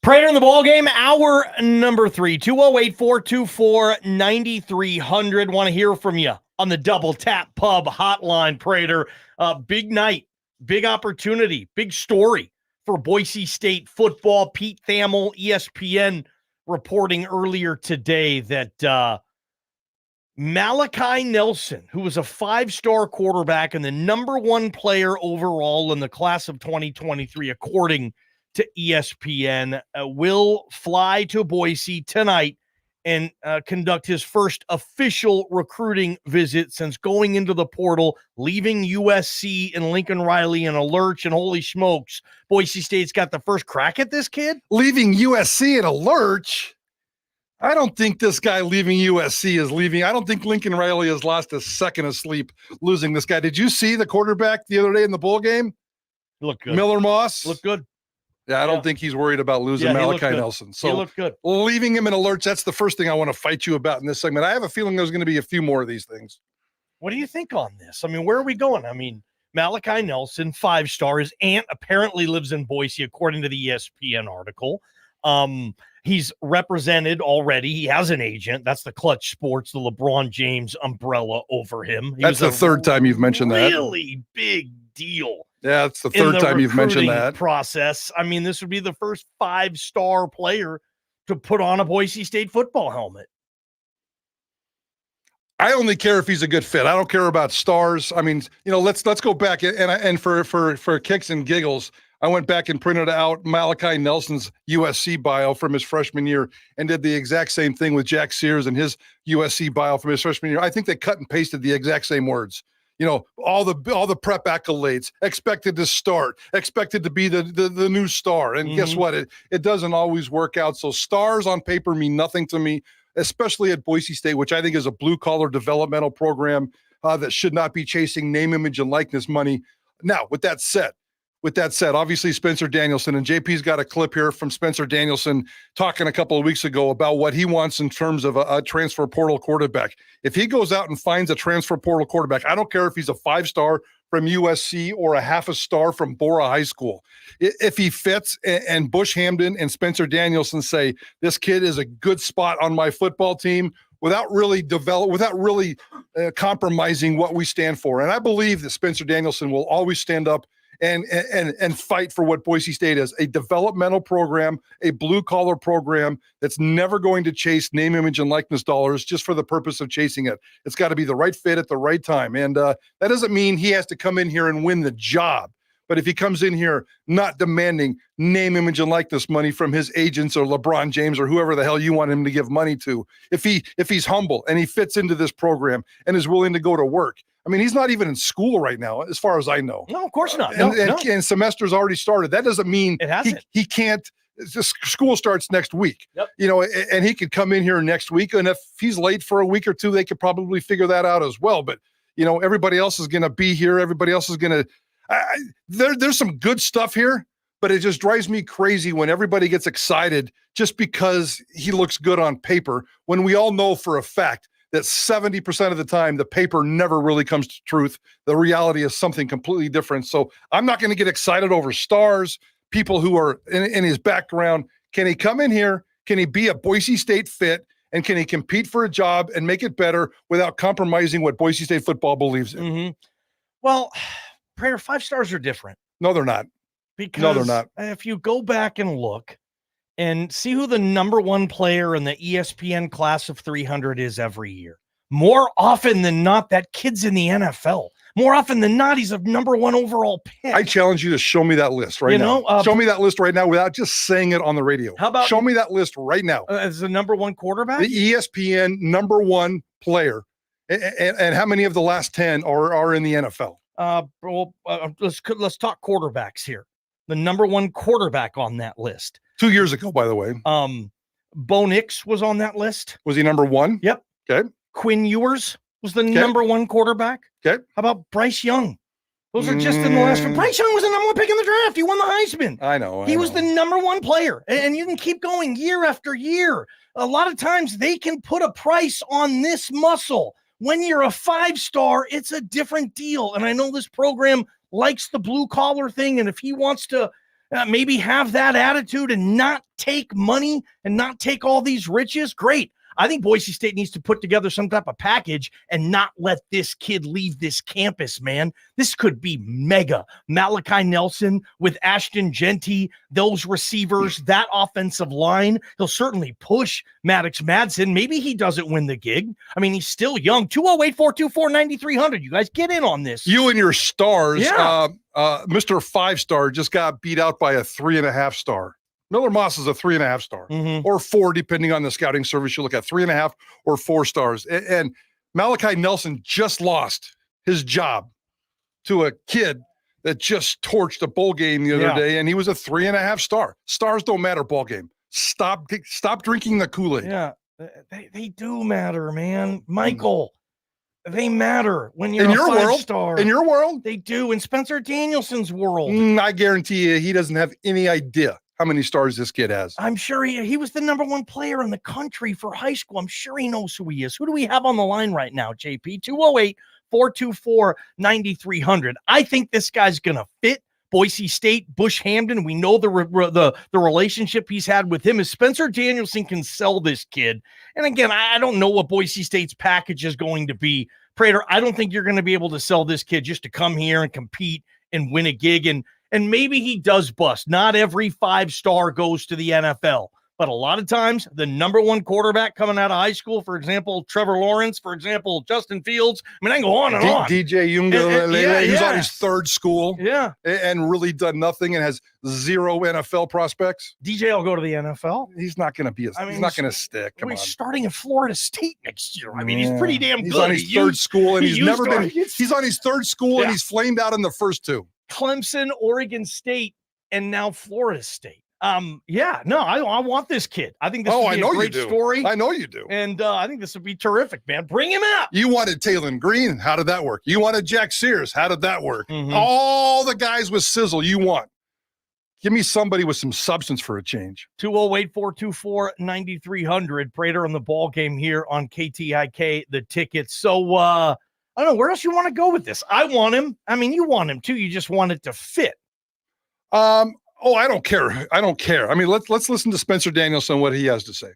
Prater the Ballgame, hour number 3, 208-424-9300. Want to hear from you on the Double Tap Pub hotline, Prater. Big night, big opportunity, big story for Boise State football. Pete Thamel, ESPN, reporting earlier today that Malachi Nelson, who was a 5-star quarterback and the number 1 player overall in the class of 2023, according to ESPN, will fly to Boise tonight and conduct his first official recruiting visit since going into the portal, leaving USC and Lincoln Riley in a lurch. And holy smokes, Boise State's got the first crack at this kid? Leaving USC in a lurch? I don't think this guy leaving USC is leaving. I don't think Lincoln Riley has lost a second of sleep losing this guy. Did you see the quarterback the other day in the bowl game? Look good. Miller Moss? Look good. Yeah, I don't think he's worried about losing Malachi Nelson. So he looked good. Leaving him in a lurch, that's the first thing I want to fight you about in this segment. I have a feeling there's going to be a few more of these things. What do you think on this? I mean, where are we going? I mean, Malachi Nelson, 5-star. His aunt apparently lives in Boise, according to the ESPN article. He's represented already. He has an agent. That's the Clutch Sports, the LeBron James umbrella over him. That's the third time you've mentioned that. Really big deal. Yeah, it's the third time you've mentioned that. Process. I mean, this would be the first 5-star player to put on a Boise State football helmet. I only care if he's a good fit. I don't care about stars. I mean, let's go back and for kicks and giggles, I went back and printed out Malachi Nelson's USC bio from his freshman year and did the exact same thing with Jack Sears and his USC bio from his freshman year. I think they cut and pasted the exact same words. All the prep accolades, expected to start, expected to be the new star. And guess what? It doesn't always work out. So stars on paper mean nothing to me, especially at Boise State, which I think is a blue-collar developmental program that should not be chasing name, image, and likeness money. Now, with that said, obviously Spencer Danielson, and JP's got a clip here from Spencer Danielson talking a couple of weeks ago about what he wants in terms of a transfer portal quarterback. If he goes out and finds a transfer portal quarterback, I don't care if he's a 5-star from USC or a half a star from Bora High School. If he fits and Bush Hamden and Spencer Danielson say, this kid is a good spot on my football team, without really compromising what we stand for. And I believe that Spencer Danielson will always stand up and fight for what Boise State is, a developmental program, a blue-collar program that's never going to chase name, image, and likeness dollars just for the purpose of chasing it. It's got to be the right fit at the right time. And that doesn't mean he has to come in here and win the job. But if he comes in here not demanding name, image, and likeness money from his agents or LeBron James or whoever the hell you want him to give money to, if he's humble and he fits into this program and is willing to go to work. I mean, he's not even in school right now, as far as I know. No, of course not. And semester's already started. That doesn't mean he can't. School starts next week. Yep. And he could come in here next week. And if he's late for a week or two, they could probably figure that out as well. But, everybody else is going to be here. Everybody else is going to there's some good stuff here, but it just drives me crazy when everybody gets excited just because he looks good on paper, when we all know for a fact that 70% of the time, the paper never really comes to truth. The reality is something completely different. So I'm not going to get excited over stars, people who are in his background. Can he come in here? Can he be a Boise State fit? And can he compete for a job and make it better without compromising what Boise State football believes in? Mm-hmm. Well, Prater, 5-stars are different. No, they're not. No, they're not. If you go back and look and see who the number 1 player in the ESPN class of 300 is every year, more often than not, that kid's in the NFL. More often than not, he's a number 1 overall pick. I challenge you to show me that list right now. Show me that list right now without just saying it on the radio. How about show me that list right now? As the number 1 quarterback? The ESPN number 1 player. And how many of the last 10 are in the NFL? Let's talk quarterbacks here. The number 1 quarterback on that list. 2 years ago, by the way. Bo Nix was on that list. Was he number 1? Yep. Okay. Quinn Ewers was the number 1 quarterback. Okay. How about Bryce Young? Those are just in the last. Bryce Young was the number 1 pick in the draft. He won the Heisman. I know. He was the number 1 player. And you can keep going year after year. A lot of times they can put a price on this muscle. When you're a 5-star, it's a different deal. And I know this program likes the blue collar thing. And if he wants to maybe have that attitude and not take money and not take all these riches, great. I think Boise State needs to put together some type of package and not let this kid leave this campus, man. This could be mega. Malachi Nelson with Ashton Genty, those receivers, that offensive line. He'll certainly push Maddox Madsen. Maybe he doesn't win the gig. I mean, he's still young. 208-424-9300. You guys get in on this. You and your stars. Yeah. Mr. 5-star just got beat out by a 3.5 star. Miller Moss is a 3.5 star or 4, depending on the scouting service. You look at 3.5 or 4 stars. And Malachi Nelson just lost his job to a kid that just torched a bowl game the other day, and he was a 3.5 star. Stars don't matter, ball game. Stop drinking the Kool-Aid. Yeah, they do matter, man. Michael, they matter when you're in a your 5-star. In your world? They do. In Spencer Danielson's world. I guarantee you he doesn't have any idea how many stars this kid has. I'm sure he was the number 1 player in the country for high school. I'm sure he knows who he is. Who do we have on the line right now, JP? 208-424-9300. I think this guy's going to fit Boise State, Bush Hamden. We know the relationship he's had with him. Is Spencer Danielson can sell this kid. And again, I don't know what Boise State's package is going to be. Prater, I don't think you're going to be able to sell this kid just to come here and compete and win a gig. And maybe he does bust. Not every 5-star goes to the NFL, but a lot of times the number 1 quarterback coming out of high school, for example, Trevor Lawrence, for example, Justin Fields. I mean, I can go on and on. DJ Uiagalelei, who's on his 3rd school, and really done nothing and has 0 NFL prospects. DJ will go to the NFL. He's not going to be. He's not going to stick. Come on. He's starting at Florida State next year. I mean, he's pretty damn good. He's on his 3rd school, and he's never been. He's on his 3rd school, and he's flamed out in the first 2. Clemson, Oregon State, and now Florida State. I want this kid. I think this is a great story. I know you do. And I think this would be terrific, man. Bring him out. You wanted Taylon Green. How did that work? You wanted Jack Sears. How did that work? All the guys with sizzle you want. Give me somebody with some substance for a change. 208-424-9300. Prater on the ball game here on KTIK, the ticket. So, I don't know. Where else you want to go with this? I want him. I mean, you want him too. You just want it to fit. I don't care. I mean, let's listen to Spencer Danielson, what he has to say.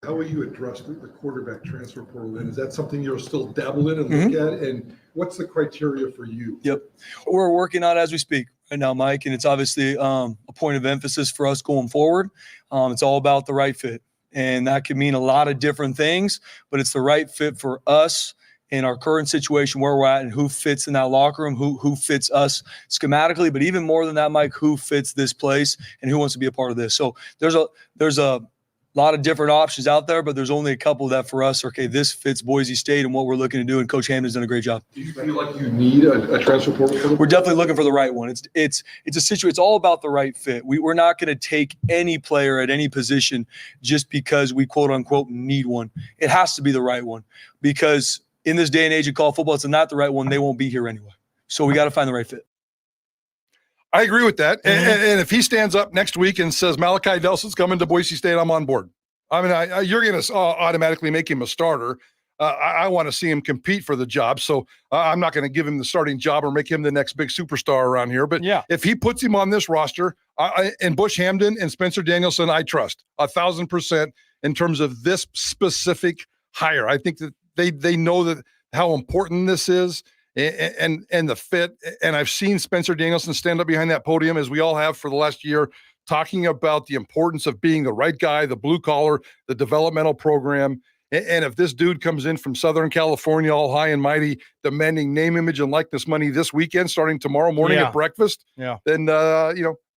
How will you address the quarterback transfer portal? And is that something you'll still dabble in and look at? And what's the criteria for you? Yep. We're working on it as we speak right now, Mike, and it's obviously a point of emphasis for us going forward. It's all about the right fit, and that could mean a lot of different things, but it's the right fit for us in our current situation where we're at and who fits in that locker room, who fits us schematically, but even more than that, Mike, who fits this place and who wants to be a part of this. So there's a lot of different options out there, but there's only a couple that for us, okay, this fits Boise State and what we're looking to do, and Coach Hamden's done a great job. Do you feel like you need a transfer portal? We're definitely looking for the right one. It's a situation. It's all about the right fit. We're not going to take any player at any position just because we quote unquote need one. It has to be the right one, because in this day and age of college football, it's not the right one. They won't be here anyway. So we got to find the right fit. I agree with that. And if he stands up next week and says Malachi Nelson's coming to Boise State, I'm on board. I mean, you're going to automatically make him a starter. I want to see him compete for the job. So I'm not going to give him the starting job or make him the next big superstar around here. But if he puts him on this roster, and Bush Hamden and Spencer Danielson, I trust 1,000% in terms of this specific hire. I think that they know that how important this is and the fit. And I've seen Spencer Danielson stand up behind that podium, as we all have for the last year, talking about the importance of being the right guy, the blue collar, the developmental program. And if this dude comes in from Southern California, all high and mighty, demanding name, image, and likeness money this weekend, starting tomorrow morning at breakfast, then,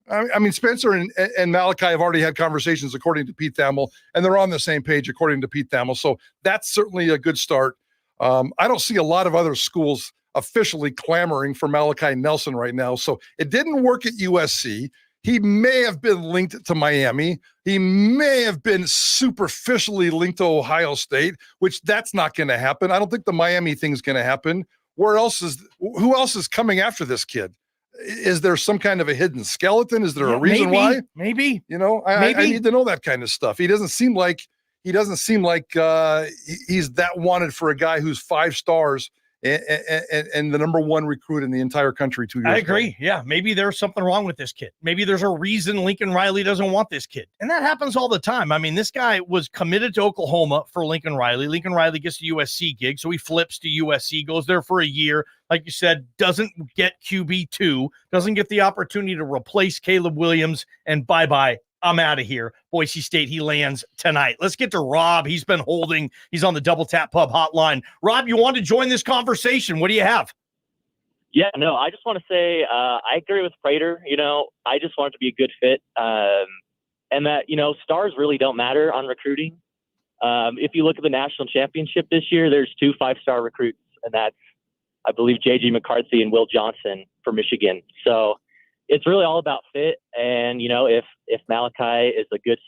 I mean, Spencer and Malachi have already had conversations, according to Pete Thamel, and they're on the same page, according to Pete Thamel. So that's certainly a good start. I don't see a lot of other schools officially clamoring for Malachi Nelson right now. So it didn't work at USC. He may have been linked to Miami. He may have been superficially linked to Ohio State, which that's not going to happen. I don't think the Miami thing's going to happen. Who else is coming after this kid? Is there some kind of a hidden skeleton? Is there a reason why? Maybe. I need to know that kind of stuff. He doesn't seem like he's that wanted for a guy who's 5 stars and the number one recruit in the entire country 2 years I ago. agree. Yeah, maybe there's something wrong with this kid. Maybe there's a reason Lincoln Riley doesn't want this kid. And that happens all the time. I mean, this guy was committed to Oklahoma for Lincoln Riley. Lincoln Riley gets the USC gig, so he flips to USC, goes there for a year. Like you said, doesn't get QB2, doesn't get the opportunity to replace Caleb Williams, and bye-bye. I'm out of here. Boise State, he lands tonight. Let's get to Rob. He's been holding. He's on the Double Tap Pub hotline. Rob, you want to join this conversation? What do you have? Yeah, no, I just want to say I agree with Prater. I just want it to be a good fit. And that, stars really don't matter on recruiting. If you look at the national championship this year, there's 2 5-star recruits, and that's, I believe, J.G. McCarthy and Will Johnson for Michigan. So it's really all about fit. And, if Malachi is a good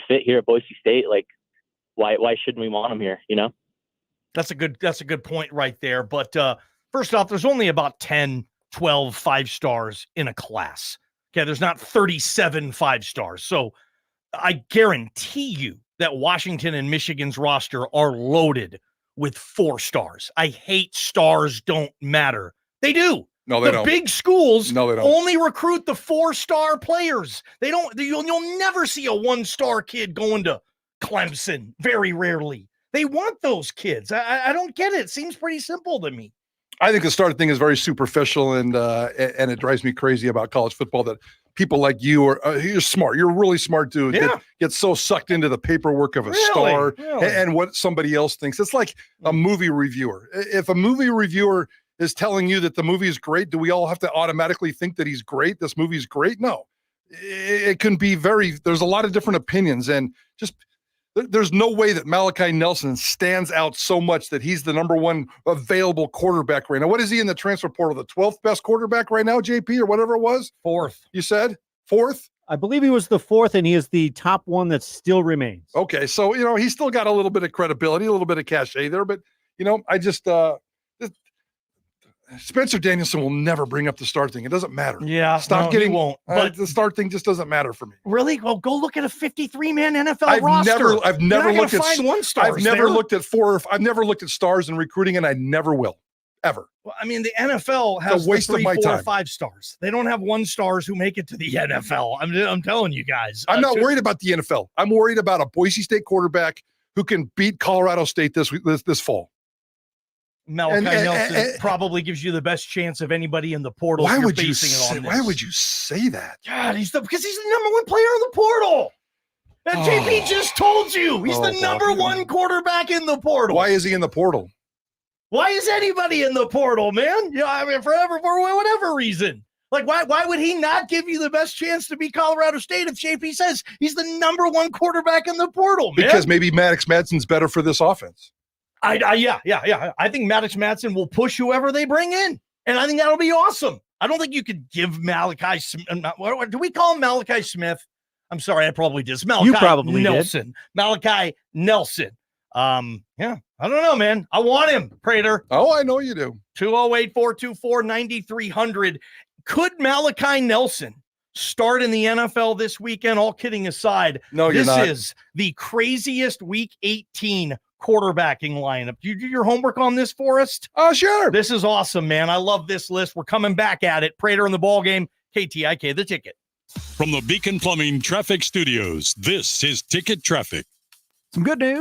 fit here at Boise State, like why shouldn't we want him here? That's a good point right there. But first off, there's only about 10, 12 5-stars in a class. Okay. There's not 37 5-stars. So I guarantee you that Washington and Michigan's roster are loaded with 4 stars. I hate stars don't matter. They do. No, they don't. The big schools No, they don't. only recruit the 4-star players. They don't. You'll never see a 1-star kid going to Clemson. Very rarely. They want those kids. I don't get it. It seems pretty simple to me. I think the start thing is very superficial, and it drives me crazy about college football that people like you you're smart. You're a really smart dude. Yeah. Get so sucked into the paperwork of a star and what somebody else thinks. It's like a movie reviewer. If a movie reviewer is telling you that the movie is great, do we all have to automatically think that he's great? This movie is great? No. It can be there's a lot of different opinions, and just there's no way that Malachi Nelson stands out so much that he's the number one available quarterback right now. What is he in the transfer portal? The 12th best quarterback right now, JP, or whatever it was? 4th. You said 4th? I believe he was the 4th, and he is the top one that still remains. Okay, so he's still got a little bit of credibility, a little bit of cachet there, but I just Spencer Danielson will never bring up the start thing. It doesn't matter. Yeah, he won't. But the start thing just doesn't matter for me. Really? Well, go look at a 53-man NFL roster. I've never looked at find 1-stars. I've never looked at I've never looked at stars in recruiting, and I never will, ever. Well, I mean, the NFL has a waste the 3, of my 4, time. 5-stars. They don't have 1-stars who make it to the NFL. I'm telling you guys. I'm not worried about the NFL. I'm worried about a Boise State quarterback who can beat Colorado State this fall. Malachi Nelson probably gives you the best chance of anybody in the portal. Why would you say that? God, because he's the number 1 player in the portal. And JP just told you he's the number 1 quarterback in the portal. Why is he in the portal? Why is anybody in the portal, man? I mean, for whatever reason. Like, why would he not give you the best chance to beat Colorado State if JP says he's the number 1 quarterback in the portal, man? Because maybe Maddox Madsen's better for this offense. Yeah. I think Maddox Madsen will push whoever they bring in, and I think that'll be awesome. I don't think you could give Malachi. Do we call him Malachi Smith? I'm sorry, I probably did. Malachi You probably Nelson. did. Malachi Nelson. Yeah, I don't know, man. I want him, Prater. Oh, I know you do. 208-424-9300. Could Malachi Nelson start in the NFL this weekend? All kidding aside, No, you're not. This is the craziest Week 18 quarterbacking lineup. You do your homework on this for us? Oh, sure. This is awesome, man. I love this list. We're coming back at it. Prater in the Ballgame, KTIK, the ticket. From the Beacon Plumbing Traffic Studios, this is Ticket Traffic. Some good news.